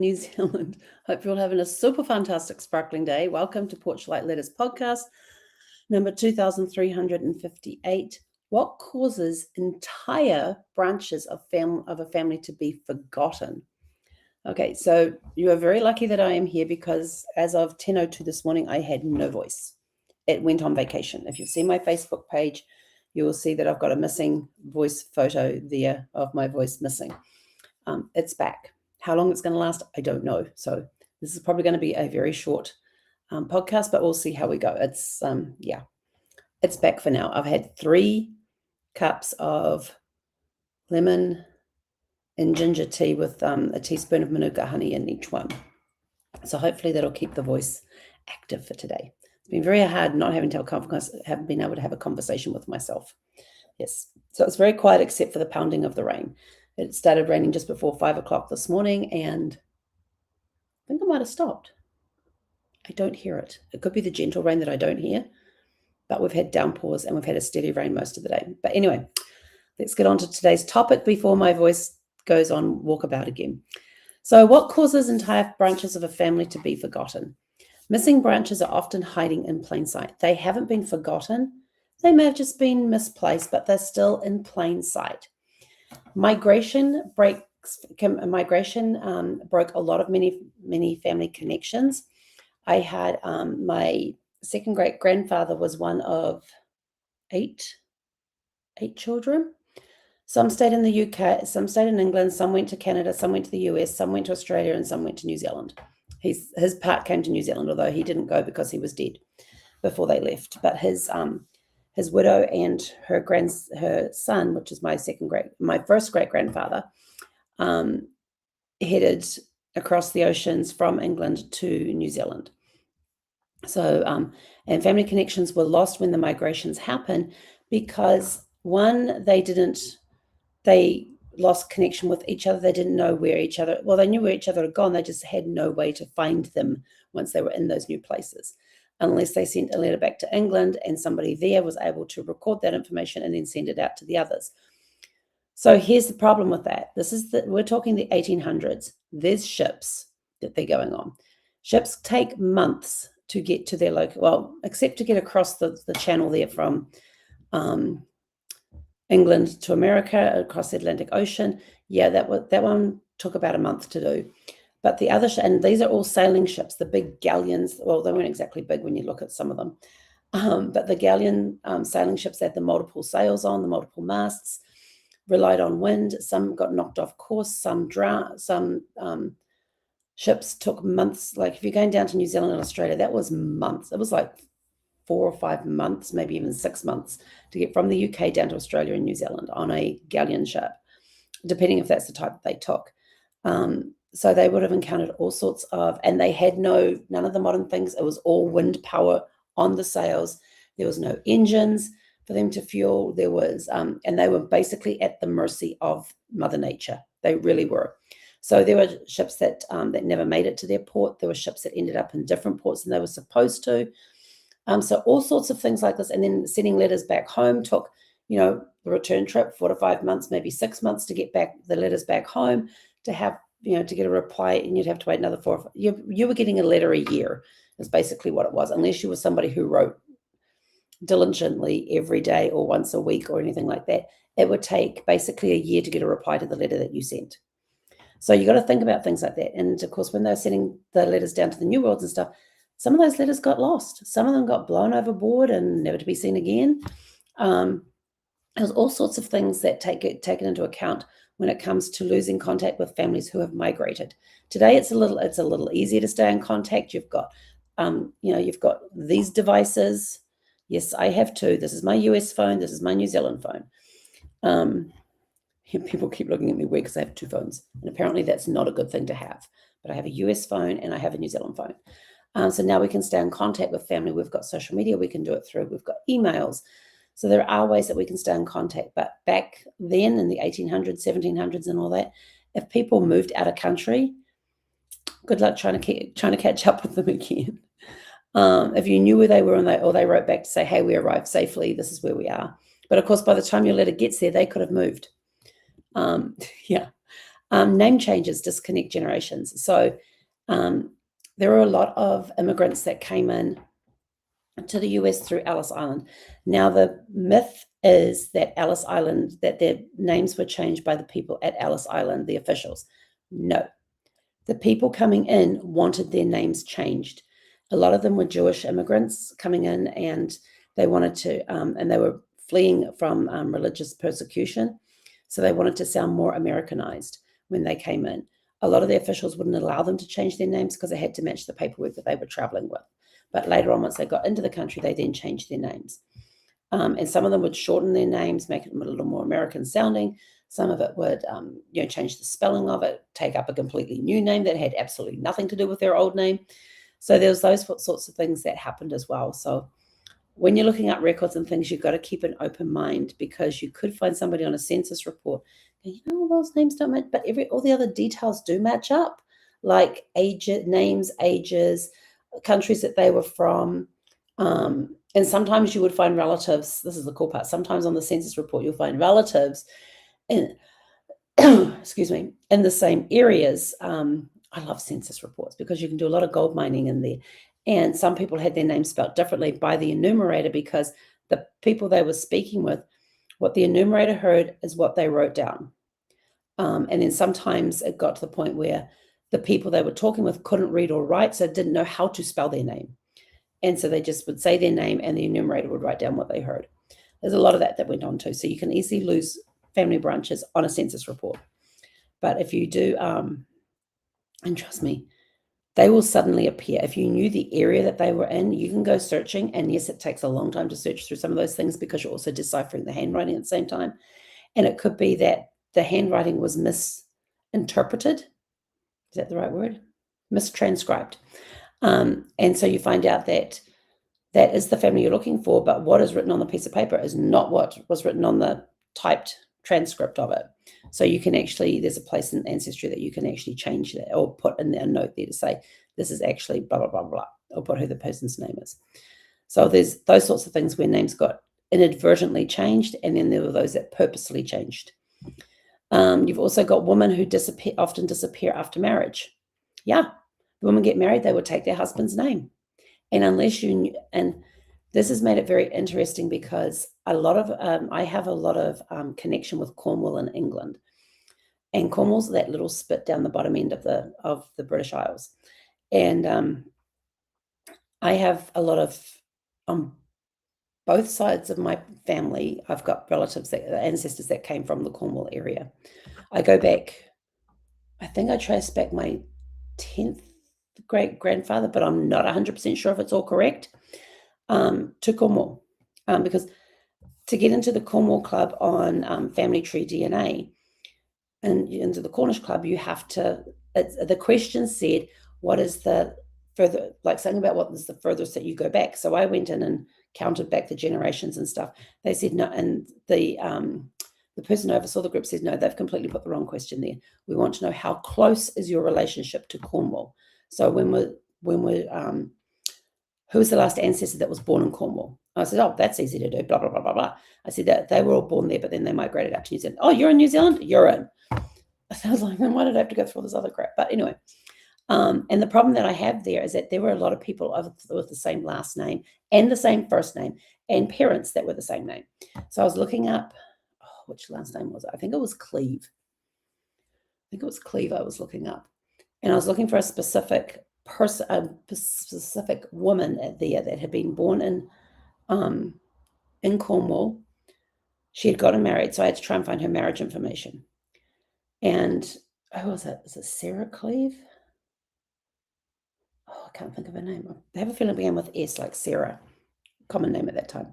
New Zealand. Hope you're all having a super fantastic sparkling day. Welcome to Porchlight Letters podcast, number 2358. What causes entire branches of a family to be forgotten? Okay, so you are very lucky that I am here because as of 10:02 this morning, I had no voice. It went on vacation. If you've seen my Facebook page, you will see that I've got a missing voice photo there of my voice missing. It's back. How long it's going to last, I don't know. So this is probably going to be a very short podcast, but we'll see how we go. It's back for now. I've had 3 cups of lemon and ginger tea with a teaspoon of manuka honey in each one. So hopefully that'll keep the voice active for today. It's been very hard not having haven't been able to have a conversation with myself. Yes, so it's very quiet except for the pounding of the rain. It started raining just before 5 o'clock this morning, and I think it might have stopped. I don't hear it. It could be the gentle rain that I don't hear, but we've had downpours and we've had a steady rain most of the day. But anyway, let's get on to today's topic before my voice goes on walkabout again. So what causes entire branches of a family to be forgotten? Missing branches are often hiding in plain sight. They haven't been forgotten. They may have just been misplaced, but they're still in plain sight. Migration broke a lot of many family connections. I had my second great grandfather was one of eight children. Some stayed in the UK, some stayed in England, some went to Canada, some went to the US, some went to Australia, and some went to New Zealand. His part came to New Zealand, although he didn't go because he was dead before they left. But his widow and her son, which is my first great grandfather, headed across the oceans from England to New Zealand. So, and family connections were lost when the migrations happened because one, they lost connection with each other. They didn't know where each other, well, they knew where each other had gone. They just had no way to find them once they were in those new places, unless they sent a letter back to England and somebody there was able to record that information and then send it out to the others. So here's the problem with that. We're talking the 1800s. There's ships that they're going on. Ships take months to get to their except to get across the channel there from England to America, across the Atlantic Ocean. Yeah, that one took about a month to do. But the other, and these are all sailing ships, the big galleons. Well, they weren't exactly big when you look at some of them. But the galleon sailing ships had the multiple sails on, the multiple masts, relied on wind. Some got knocked off course, some drowned, some ships took months. Like if you're going down to New Zealand and Australia, that was months. It was like 4 or 5 months, maybe even 6 months to get from the UK down to Australia and New Zealand on a galleon ship, depending if that's the type that they took. So they would have encountered all sorts of, and they had none of the modern things. It was all wind power on the sails. There was no engines for them to fuel. There was, and they were basically at the mercy of Mother Nature. They really were. So there were ships that never made it to their port. There were ships that ended up in different ports than they were supposed to. So all sorts of things like this. And then sending letters back home took, the return trip, 4 to 5 months, maybe 6 months to get back the letters back home, to have, to get a reply, and you'd have to wait another 4 or 5. You were getting a letter a year is basically what it was, unless you were somebody who wrote diligently every day or once a week or anything like that. It would take basically a year to get a reply to the letter that you sent. So you got to think about things like that. And of course, when they're sending the letters down to the New Worlds and stuff, some of those letters got lost. Some of them got blown overboard and never to be seen again. There's all sorts of things that get taken into account when it comes to losing contact with families who have migrated. Today, it's a little easier to stay in contact. You've got, you've got these devices. Yes, I have 2. This is my US phone. This is my New Zealand phone. People keep looking at me weird because I have 2 phones, and apparently that's not a good thing to have. But I have a US phone and I have a New Zealand phone. So now we can stay in contact with family. We've got social media we can do it through. We've got emails. So there are ways that we can stay in contact. But back then in the 1800s, 1700s and all that, if people moved out of country, good luck trying to catch up with them again. If you knew where they were or they wrote back to say, hey, we arrived safely, this is where we are. But of course, by the time your letter gets there, they could have moved. Name changes disconnect generations. So there are a lot of immigrants that came in to the US through Ellis Island. Now, the myth is that Ellis Island, that their names were changed by the people at Ellis Island, the officials. No. The people coming in wanted their names changed. A lot of them were Jewish immigrants coming in, and they wanted to, and they were fleeing from religious persecution. So they wanted to sound more Americanized when they came in. A lot of the officials wouldn't allow them to change their names because they had to match the paperwork that they were traveling with. But later on, once they got into the country, they then changed their names. And some of them would shorten their names, make them a little more American sounding. Some of it would, change the spelling of it, take up a completely new name that had absolutely nothing to do with their old name. So there's those sorts of things that happened as well. So when you're looking up records and things, you've got to keep an open mind, because you could find somebody on a census report, and all those names don't match, but all the other details do match up, like names, ages, countries that they were from. And sometimes you would find relatives. This is the cool part. Sometimes on the census report, you'll find relatives in, excuse me, in the same areas. I love census reports because you can do a lot of gold mining in there. And some people had their names spelled differently by the enumerator, because the people they were speaking with, what the enumerator heard is what they wrote down. And then sometimes it got to the point where the people they were talking with couldn't read or write, so didn't know how to spell their name. And so they just would say their name, and the enumerator would write down what they heard. There's a lot of that went on too. So you can easily lose family branches on a census report. But if you do, and trust me, they will suddenly appear. If you knew the area that they were in, you can go searching. And yes, it takes a long time to search through some of those things, because you're also deciphering the handwriting at the same time. And it could be that the handwriting was misinterpreted. Is that the right word? Mistranscribed. And so you find out that that is the family you're looking for, but what is written on the piece of paper is not what was written on the typed transcript of it. So you can actually, there's a place in Ancestry that you can actually change that, or put in a note there to say, this is actually blah, blah, blah, blah, or put who the person's name is. So there's those sorts of things where names got inadvertently changed, and then there were those that purposely changed. You've also got women who often disappear after marriage. Yeah, women get married, they would take their husband's name. And unless you, and this has made it very interesting, because I have a lot of connection with Cornwall in England. And Cornwall's that little spit down the bottom end of the British Isles. And I have a lot of, on both sides of my family, I've got relatives, ancestors that came from the Cornwall area. I go back, I think I trace back my 10th great-grandfather, but I'm not 100% sure if it's all correct, to Cornwall. Because to get into the Cornwall Club on Family Tree DNA and into the Cornish Club, you have to, the question said, what is the further, like something about what is the furthest that you go back. So I went in and counted back the generations and stuff. They said no, and the person who oversaw the group said, no, they've completely put the wrong question there. We want to know, how close is your relationship to Cornwall? So when we're who was the last ancestor that was born in Cornwall? I said, oh, that's easy to do, blah, blah, blah, blah, blah. I said that they were all born there, but then they migrated out to New Zealand. Oh, you're in New Zealand? You're in. I was like, then why did I have to go through all this other crap? But anyway, and the problem that I have there is that there were a lot of people with the same last name and the same first name, and parents that were the same name. So I was looking up, which last name was it? I think it was Cleve. I was looking up. And I was looking for a specific person, a specific woman there that had been born in Cornwall. She had gotten married, so I had to try and find her marriage information. And who was it? Is it Sarah Cleve? Oh, I can't think of her name. I have a feeling it began with S, like Sarah, common name at that time.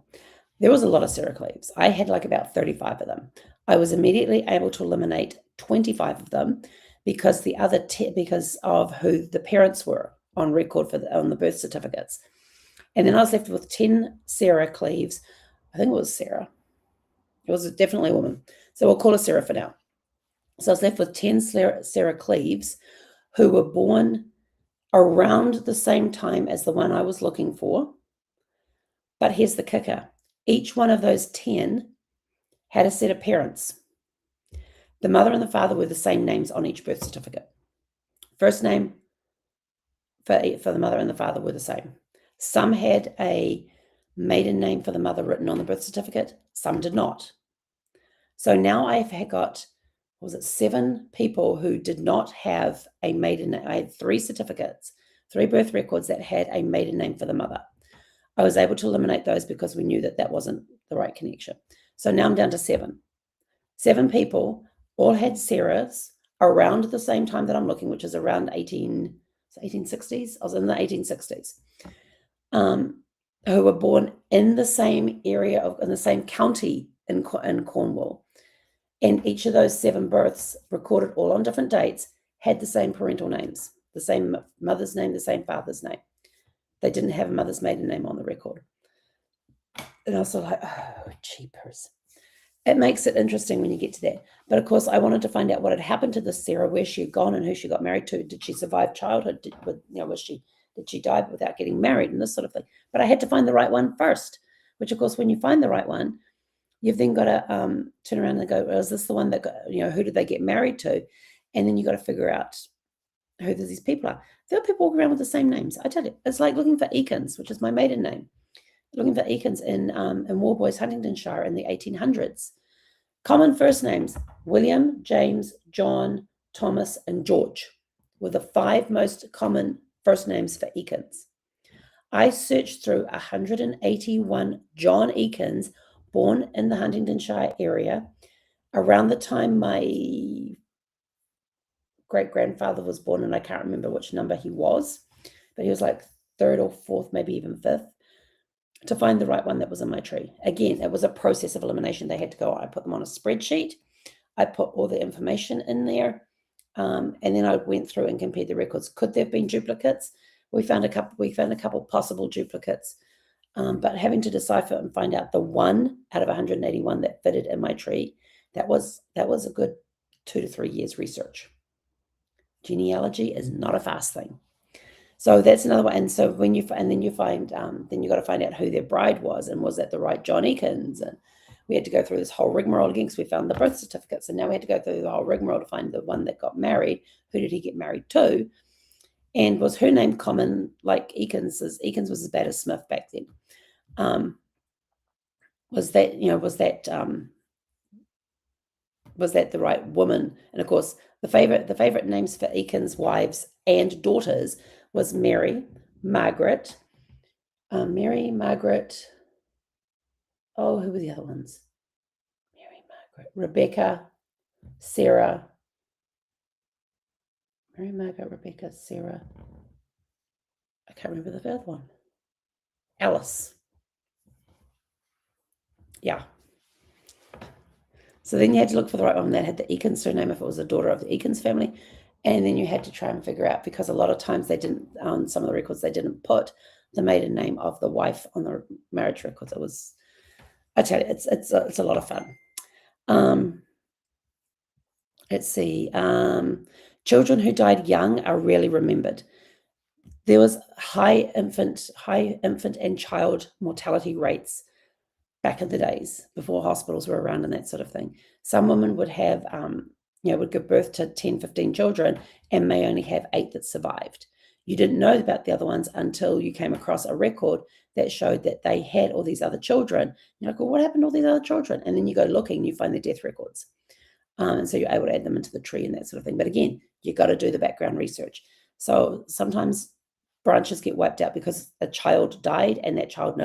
There was a lot of Sarah Cleves. I had like about 35 of them. I was immediately able to eliminate 25 of them, because the other because of who the parents were on record on the birth certificates. And then I was left with 10 Sarah Cleves. I think it was Sarah. It was definitely a woman. So we'll call her Sarah for now. So I was left with 10 Sarah Cleves who were born around the same time as the one I was looking for. But here's the kicker. Each one of those 10 had a set of parents. The mother and the father were the same names on each birth certificate. First name for the mother and the father were the same. Some had a maiden name for the mother written on the birth certificate. Some did not. So now I've got, 7 people who did not have a maiden name. I had 3 certificates, 3 birth records that had a maiden name for the mother. I was able to eliminate those because we knew that wasn't the right connection. So now I'm down to 7. 7 people all had Sarahs around the same time that I'm looking, which is around 1860s. I was in the 1860s, who were born in the same area in the same county in Cornwall. And each of those 7 births, recorded all on different dates, had the same parental names, the same mother's name, the same father's name. They didn't have a mother's maiden name on the record. And I was like, oh, jeepers. It makes it interesting when you get to that. But of course, I wanted to find out what had happened to this Sarah, where she had gone and who she got married to. Did she survive childhood? Did she die without getting married and this sort of thing? But I had to find the right one first, which of course, when you find the right one, you've then got to turn around and go, well, is this the one that got, who did they get married to? And then you got to figure out who these people are. There are people walking around with the same names. I tell you, it's like looking for Eakins, which is my maiden name. Looking for Eakins in Warboys, Huntingdonshire in the 1800s. Common first names: William, James, John, Thomas, and George were the 5 most common first names for Eakins. I searched through 181 John Eakins born in the Huntingdonshire area around the time my great-grandfather was born, and I can't remember which number he was, but he was like 3rd or 4th, maybe even 5th, to find the right one that was in my tree. Again, it was a process of elimination. They had to go, I put them on a spreadsheet. I put all the information in there. And then I went through and compared the records. Could there have been duplicates? We found a couple possible duplicates. But having to decipher and find out the one out of 181 that fitted in my tree, that was a good 2 to 3 years research. Genealogy is not a fast thing. So that's another one. And so then you find, then you got to find out who their bride was, and was that the right John Eakins? And we had to go through this whole rigmarole again because we found the birth certificates, and now we had to go through the whole rigmarole to find the one that got married. Who did he get married to? And was her name common like Eakins? Eakins was as bad as Smith back then. Was that the right woman? And of course, the favorite names for Eakins' wives and daughters was Mary, Margaret. Oh, who were the other ones? Mary, Margaret, Rebecca, Sarah. Mary, Margaret, Rebecca, Sarah. I can't remember the third one. Alice. Yeah. So then you had to look for the right one that had the Eakins surname if it was a daughter of the Eakins family. And then you had to try and figure out, because a lot of times they didn't, on some of the records, they didn't put the maiden name of the wife on the marriage records. It was, I tell you, it's a lot of fun. Let's see. Children who died young are rarely remembered. There was high infant and child mortality rates back in the days before hospitals were around and that sort of thing. Some women would have, would give birth to 10, 15 children and may only have 8 that survived. You didn't know about the other ones until you came across a record that showed that they had all these other children. You're like, well, what happened to all these other children? And then you go looking, you find their death records. And so you're able to add them into the tree and that sort of thing. But again, you got to do the background research. So sometimes branches get wiped out because a child died and that child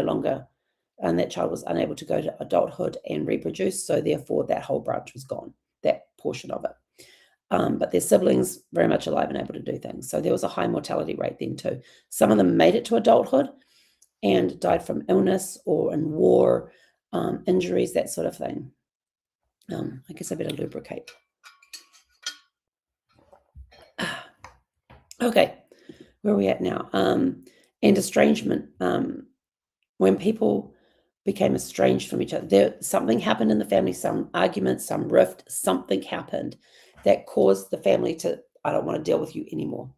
was unable to go to adulthood and reproduce. So therefore that whole branch was gone, that portion of it. But their siblings very much alive and able to do things. So there was a high mortality rate then too. Some of them made it to adulthood and died from illness or in war, injuries, that sort of thing. I guess I better lubricate. Okay, where are we at now? And estrangement. When people became estranged from each other, something happened in the family, some argument, some rift, something happened that caused the family to, I don't want to deal with you anymore.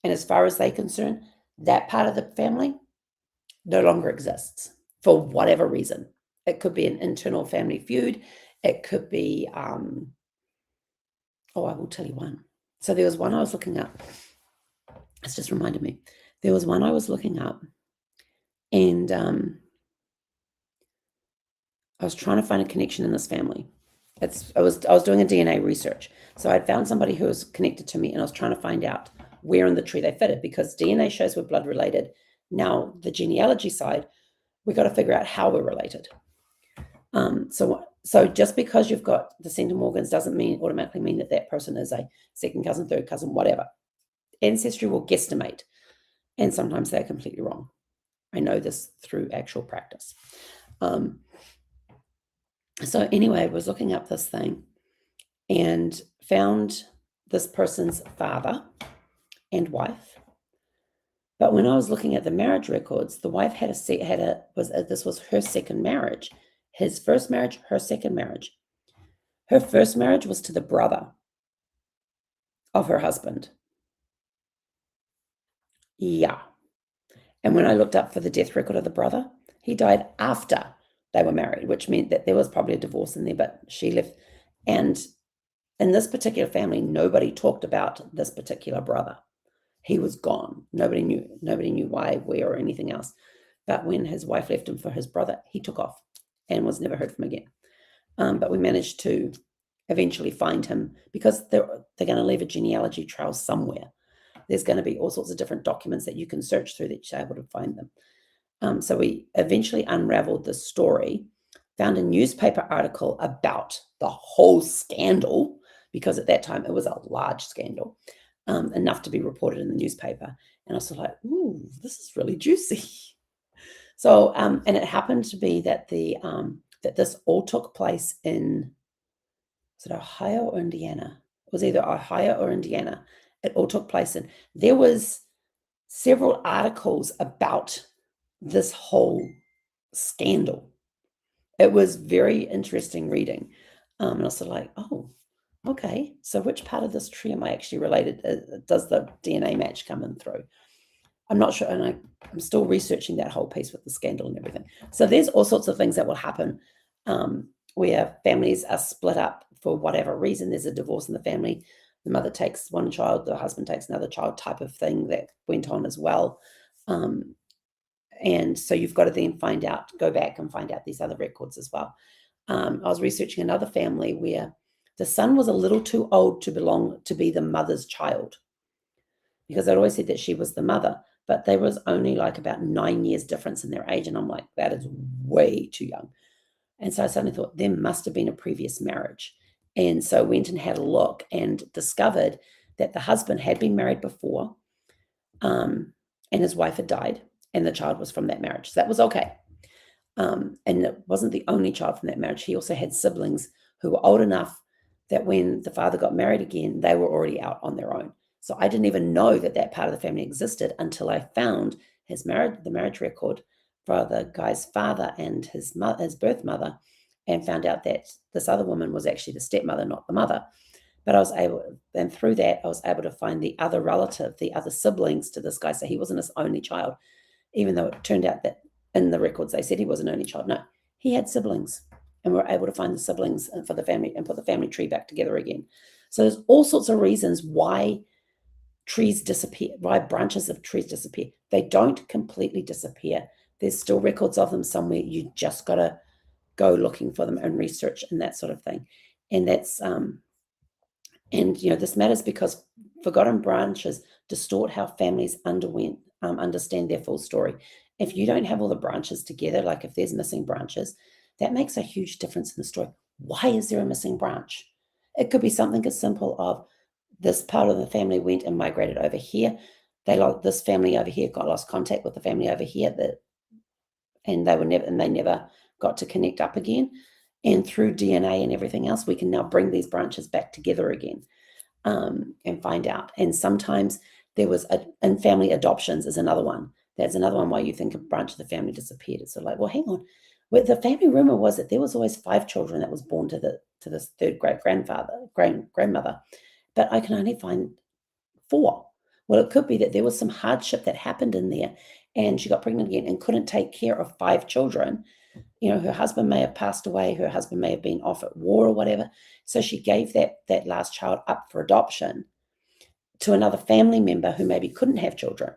And as far as they're concerned, that part of the family no longer exists for whatever reason. It could be an internal family feud. It could be Oh, I will tell you one. So there was one I was looking up. It's just reminded me. There was one I was looking up, and I was trying to find a connection in this family. I was doing a DNA research. So I'd found somebody who was connected to me, and I was trying to find out where in the tree they fitted, because DNA shows we're blood related. Now, the genealogy side, we got to figure out how we're related. So just because you've got the centimorgans doesn't automatically mean that that person is a second cousin, third cousin, whatever. Ancestry will guesstimate, and sometimes they're completely wrong. I know this through actual practice. So anyway, I was looking up this thing and found this person's father and wife. But when I was looking at the marriage records, the wife this was her second marriage. His first marriage, her second marriage. Her first marriage was to the brother of her husband. Yeah. And when I looked up for the death record of the brother, he died after they were married, which meant that there was probably a divorce in there, but she left. And in this particular family, nobody talked about this particular brother. He was gone. Nobody knew why, where, or anything else. But when his wife left him for his brother, he took off and was never heard from again. But we managed to eventually find him, because they're going to leave a genealogy trail somewhere. There's going to be all sorts of different documents that you can search through that you're able to find them. So we eventually unraveled the story, found a newspaper article about the whole scandal, because at that time it was a large scandal, enough to be reported in the newspaper. And I was like, ooh, this is really juicy. So, and it happened to be that that this all took place in, was it Ohio or Indiana? It was either Ohio or Indiana. It all took place in. There was several articles about this whole scandal. It was very interesting reading. And I was like, oh, okay. So which part of this tree am I actually related? Does the DNA match come in through? I'm not sure. And I'm still researching that whole piece with the scandal and everything. So there's all sorts of things that will happen where families are split up for whatever reason. There's a divorce in the family. The mother takes one child, the husband takes another child, type of thing that went on as well. And so you've got to then go back and find out these other records as well. I was researching another family where the son was a little too old to be the mother's child, because I'd always said that she was the mother, but there was only like about 9 years difference in their age. And I'm like, that is way too young. And so I suddenly thought there must have been a previous marriage. And so I went and had a look and discovered that the husband had been married before, and his wife had died, and the child was from that marriage. So that was okay. And it wasn't the only child from that marriage. He also had siblings who were old enough that when the father got married again, they were already out on their own. So I didn't even know that part of the family existed until I found the marriage record for the guy's father and his birth mother, and found out that this other woman was actually the stepmother, not the mother. But through that, I was able to find the other relative, the other siblings to this guy. So he wasn't his only child, even though it turned out that in the records they said he was an only child. No, he had siblings, and we were able to find the siblings for the family and put the family tree back together again. So there's all sorts of reasons why trees disappear, why branches of trees disappear. They don't completely disappear. There's still records of them somewhere. You just got to go looking for them and research and that sort of thing. And that's this matters because forgotten branches distort how families understand their full story. If you don't have all the branches together, like if there's missing branches, that makes a huge difference in the story. Why is there a missing branch? It could be something as simple of this part of the family went and migrated over here. This family over here lost contact with the family over here, and they never got to connect up again. And through DNA and everything else, we can now bring these branches back together again, and find out. And sometimes there was and family adoptions is another one. That's another one why you think a branch of the family disappeared. It's sort of like, well, hang on. Well, the family rumor was that there was always 5 children that was born to this third grandmother, but I can only find 4. Well, it could be that there was some hardship that happened in there, and she got pregnant again and couldn't take care of 5 children. Her husband may have passed away, her husband may have been off at war or whatever. So she gave that last child up for adoption to another family member who maybe couldn't have children.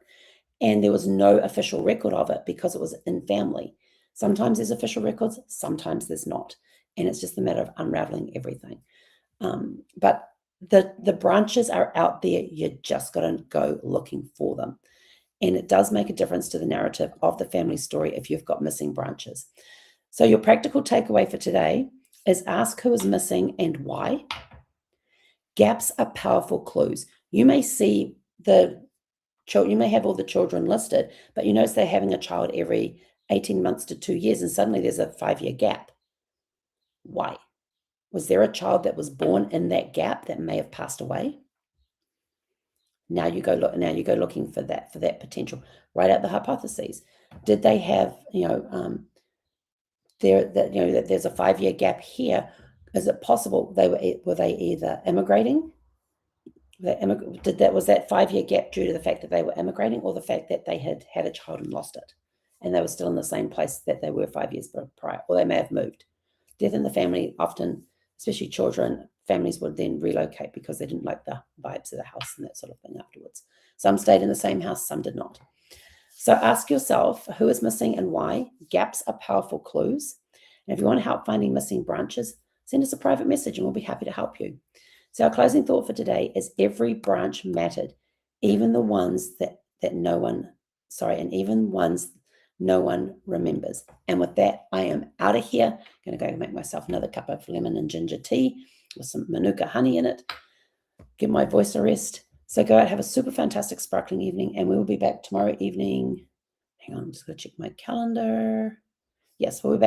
And there was no official record of it because it was in family. Sometimes there's official records, sometimes there's not. And it's just a matter of unraveling everything. But the branches are out there. You just got to go looking for them. And it does make a difference to the narrative of the family story if you've got missing branches. So your practical takeaway for today is ask who is missing and why. Gaps are powerful clues. You may see you may have all the children listed, but you notice they're having a child every 18 months to 2 years, and suddenly there's a 5-year gap. Why? Was there a child that was born in that gap that may have passed away? Now you go looking for that potential. Write out the hypotheses. Did they have, that there's a 5-year gap here? Is it possible were they either immigrating? Was that 5-year gap due to the fact that they were immigrating, or the fact that they had had a child and lost it, and they were still in the same place that they were 5 years prior, or they may have moved? Death in the family, often, especially children, families would then relocate because they didn't like the vibes of the house and that sort of thing afterwards. Some stayed in the same house, some did not. So ask yourself who is missing and why. Gaps are powerful clues. And if you want help finding missing branches, send us a private message and we'll be happy to help you. So our closing thought for today is every branch mattered, even the ones even ones no one remembers. And with that, I am out of here. I'm going to go make myself another cup of lemon and ginger tea with some Manuka honey in it. Give my voice a rest. So go out, have a super fantastic sparkling evening, and we will be back tomorrow evening. Hang on, I'm just going to check my calendar. Yes, we'll be back